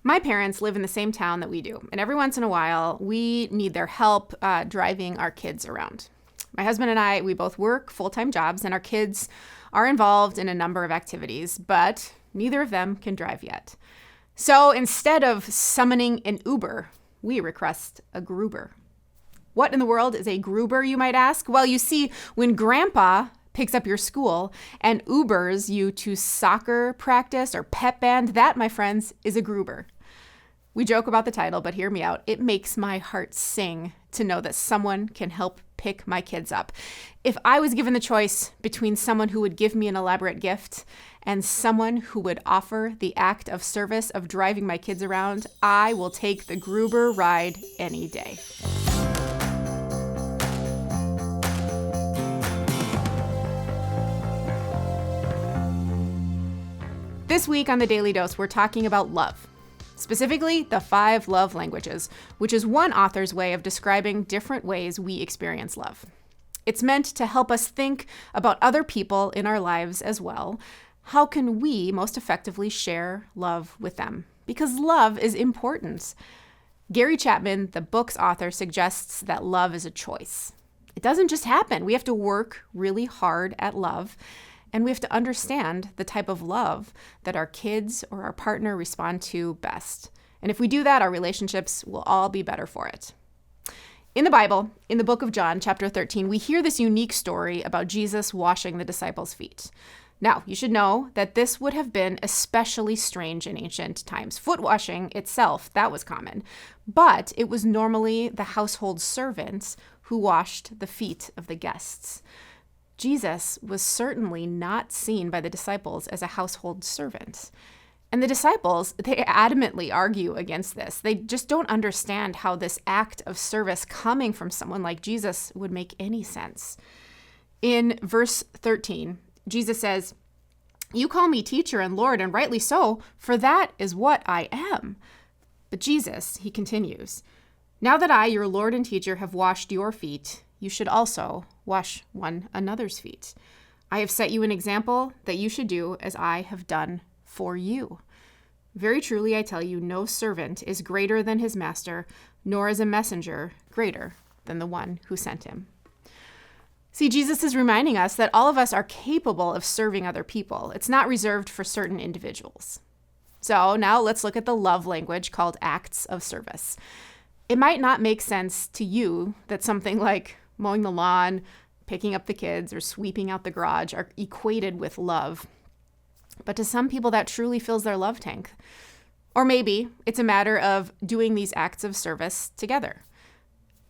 My parents live in the same town that we do, and every once in a while, we need their help driving our kids around. My husband and I, we both work full-time jobs, and our kids are involved in a number of activities, but neither of them can drive yet. So instead of summoning an Uber, we request a Gruber. What in the world is a Gruber, you might ask? Well, you see, when Grandpa picks up your school and Ubers you to soccer practice or pep band, that, my friends, is a Gruber. We joke about the title, but hear me out. It makes my heart sing to know that someone can help pick my kids up. If I was given the choice between someone who would give me an elaborate gift and someone who would offer the act of service of driving my kids around, I will take the Gruber ride any day. This week on the Daily Dose, we're talking about love. Specifically, the 5 love languages, which is one author's way of describing different ways we experience love. It's meant to help us think about other people in our lives as well. How can we most effectively share love with them? Because love is important. Gary Chapman, the book's author, suggests that love is a choice. It doesn't just happen. We have to work really hard at love. And we have to understand the type of love that our kids or our partner respond to best. And if we do that, our relationships will all be better for it. In the Bible, in the book of John, chapter 13, we hear this unique story about Jesus washing the disciples' feet. Now, you should know that this would have been especially strange in ancient times. Foot washing itself, that was common. But it was normally the household servants who washed the feet of the guests. Jesus was certainly not seen by the disciples as a household servant. And the disciples, they adamantly argue against this. They just don't understand how this act of service coming from someone like Jesus would make any sense. In verse 13, Jesus says, "You call me teacher and Lord, and rightly so, for that is what I am." But Jesus, he continues, "Now that I, your Lord and teacher, have washed your feet, you should also wash one another's feet. I have set you an example that you should do as I have done for you. Very truly, I tell you, no servant is greater than his master, nor is a messenger greater than the one who sent him." See, Jesus is reminding us that all of us are capable of serving other people. It's not reserved for certain individuals. So now let's look at the love language called acts of service. It might not make sense to you that something like mowing the lawn, picking up the kids, or sweeping out the garage are equated with love. But to some people, that truly fills their love tank. Or maybe it's a matter of doing these acts of service together.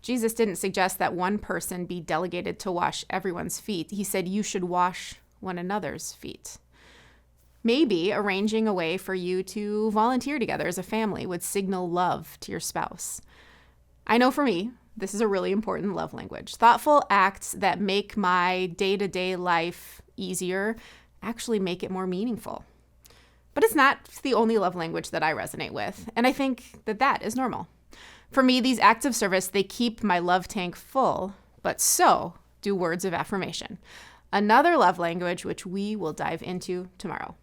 Jesus didn't suggest that one person be delegated to wash everyone's feet. He said you should wash one another's feet. Maybe arranging a way for you to volunteer together as a family would signal love to your spouse. I know for me, this is a really important love language. Thoughtful acts that make my day-to-day life easier actually make it more meaningful. But it's not the only love language that I resonate with, and I think that that is normal. For me, these acts of service, they keep my love tank full, but so do words of affirmation. Another love language which we will dive into tomorrow.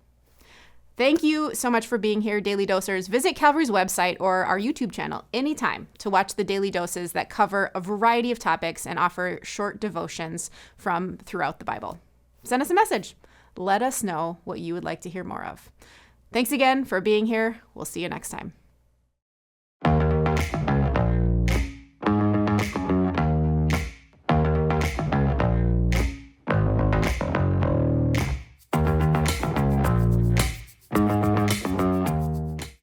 Thank you so much for being here, Daily Dosers. Visit Calvary's website or our YouTube channel anytime to watch the Daily Doses that cover a variety of topics and offer short devotions from throughout the Bible. Send us a message. Let us know what you would like to hear more of. Thanks again for being here. We'll see you next time.